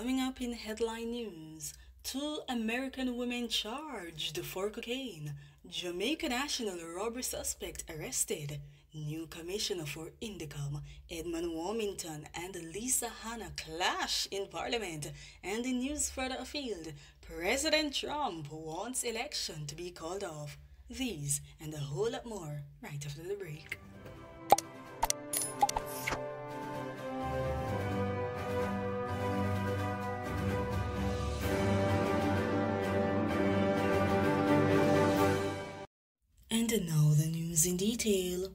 Coming up in headline news, 2 American women charged for cocaine. Jamaica national robbery suspect arrested. New commissioner for Indicom, Edmund Warmington and Lisa Hanna clash in Parliament. And in news further afield, President Trump wants election to be called off. These and a whole lot more right after the break. And now the news in detail.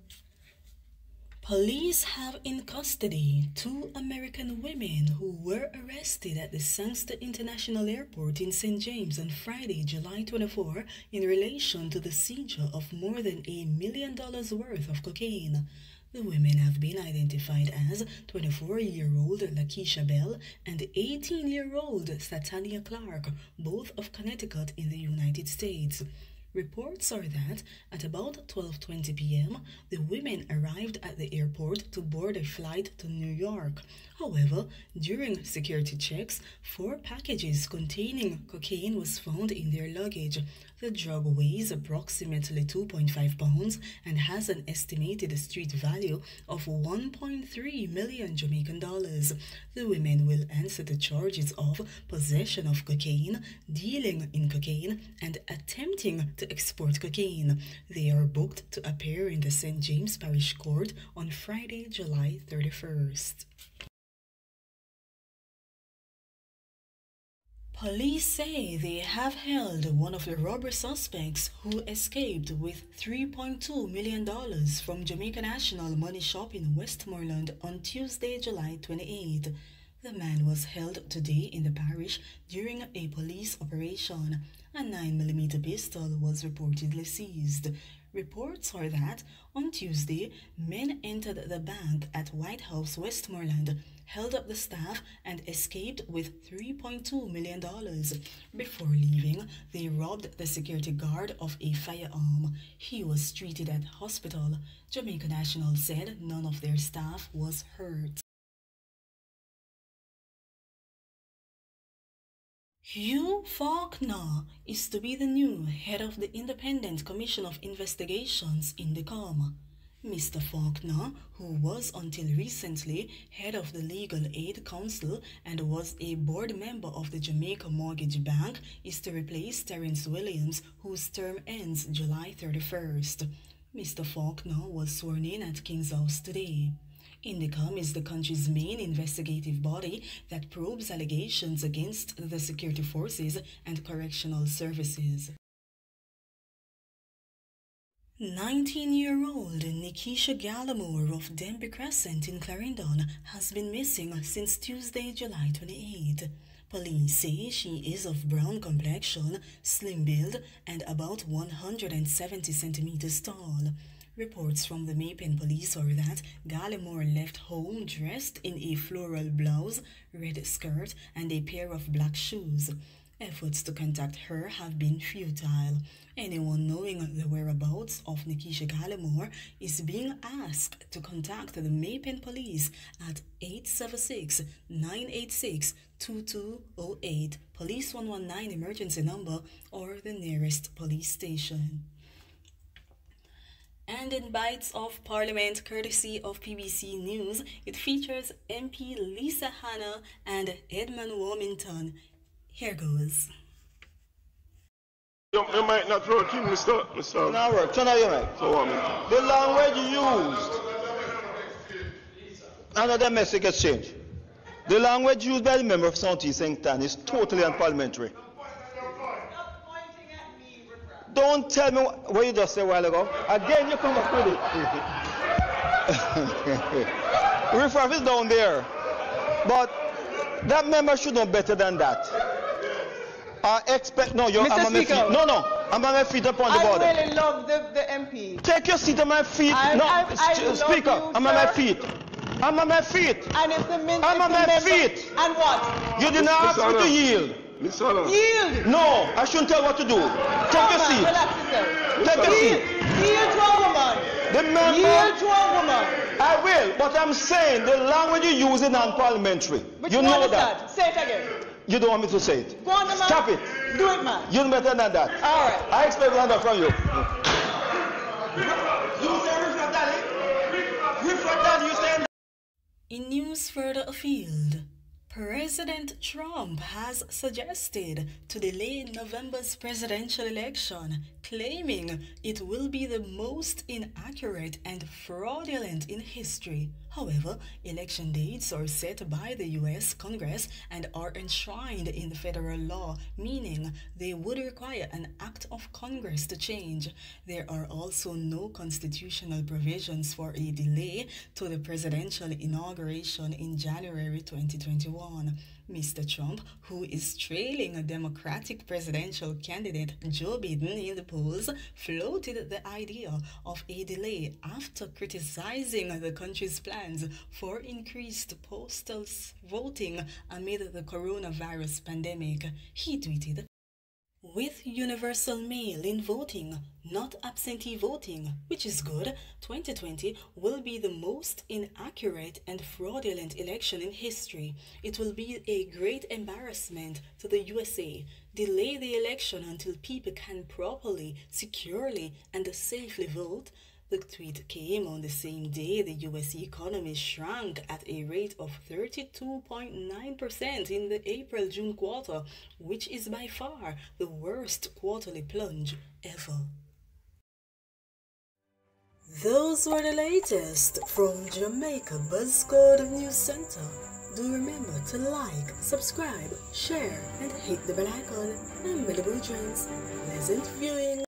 Police have in custody 2 American women who were arrested at the Sangster International Airport in St. James on Friday, July 24, in relation to the seizure of more than $1 million worth of cocaine. The women have been identified as 24-year-old Lakeisha Bell and 18-year-old Satania Clark, both of Connecticut in the United States. Reports are that at about 12:20 p.m., the women arrived at the airport to board a flight to New York. However, during security checks, 4 packages containing cocaine was found in their luggage. The drug weighs approximately 2.5 pounds and has an estimated street value of 1.3 million Jamaican dollars. The women will answer the charges of possession of cocaine, dealing in cocaine, and attempting to export cocaine. They are booked to appear in the St. James Parish Court on Friday, July 31st. Police say they have held one of the robbery suspects who escaped with $3.2 million from Jamaica National Money Shop in Westmoreland on Tuesday, July 28. The man was held today in the parish during a police operation. A 9mm pistol was reportedly seized. Reports are that on Tuesday, men entered the bank at White House, Westmoreland, held up the staff and escaped with $3.2 million. Before leaving, they robbed the security guard of a firearm. He was treated at hospital. Jamaica National said none of their staff was hurt. Hugh Faulkner is to be the new head of the Independent Commission of Investigations in Indicom. Mr. Faulkner, who was until recently head of the Legal Aid Council and was a board member of the Jamaica Mortgage Bank, is to replace Terence Williams, whose term ends July 31st. Mr. Faulkner was sworn in at King's House today. Indicom is the country's main investigative body that probes allegations against the security forces and correctional services. 19-year-old Nikisha Gallimore of Denby Crescent in Clarendon has been missing since Tuesday, July 28. Police say she is of brown complexion, slim build, and about 170 centimeters tall. Reports from the Maypen police are that Gallimore left home dressed in a floral blouse, red skirt, and a pair of black shoes. Efforts to contact her have been futile. Anyone knowing the whereabouts of Nikisha Gallimore is being asked to contact the Maypen police at 876-986-2208, Police 119 emergency number, or the nearest police station. And in Bites of Parliament, courtesy of PBC News, it features MP Lisa Hanna and Edmund Warmington. Here goes. You might not work in, Mr. No work. Turn on your mic. So what, the language used under the domestic exchange. The language used by the member of Southeast Sangster is totally unparliamentary. Don't tell me what you just said a while ago. Again, you come back with it. Riffraff is down there. But that member should know better than that. I expect... No, you're... Mr. Speaker. No, I'm on my feet upon the border. I really love the MP. Take your seat on my feet. Speaker, I'm on my feet. I'm on my feet. And if the minister... I'm on my feet. And what? You did not ask me to yield. Yield! No, I shouldn't tell what to do. Take your seat. Relax yourself. Take your seat. Yield to a woman. The member, Yield to a woman. I will, but I'm saying the language you use is non-parliamentary. Which You one know is that. Say it again. You don't want me to say it. Go on, man. Stop it. Do it, man. You know better than that. All right. I expect another from you. In news further afield, President Trump has suggested to delay November's presidential election, claiming it will be the most inaccurate and fraudulent in history. However, election dates are set by the U.S. Congress and are enshrined in the federal law, meaning they would require an act of Congress to change. There are also no constitutional provisions for a delay to the presidential inauguration in January 2021. Mr. Trump, who is trailing a Democratic presidential candidate Joe Biden in the polls, floated the idea of a delay after criticizing the country's plans for increased postal voting amid the coronavirus pandemic. He tweeted, "With universal mail-in voting, not absentee voting, which is good, 2020 will be the most inaccurate and fraudulent election in history. It will be a great embarrassment to the USA. Delay the election until people can properly, securely, and safely vote." The tweet came on the same day the U.S. economy shrank at a rate of 32.9% in the April-June quarter, which is by far the worst quarterly plunge ever. Those were the latest from Jamaica Buzzcode News Center. Do remember to like, subscribe, share, and hit the bell icon. And many more dreams. Pleasant viewing.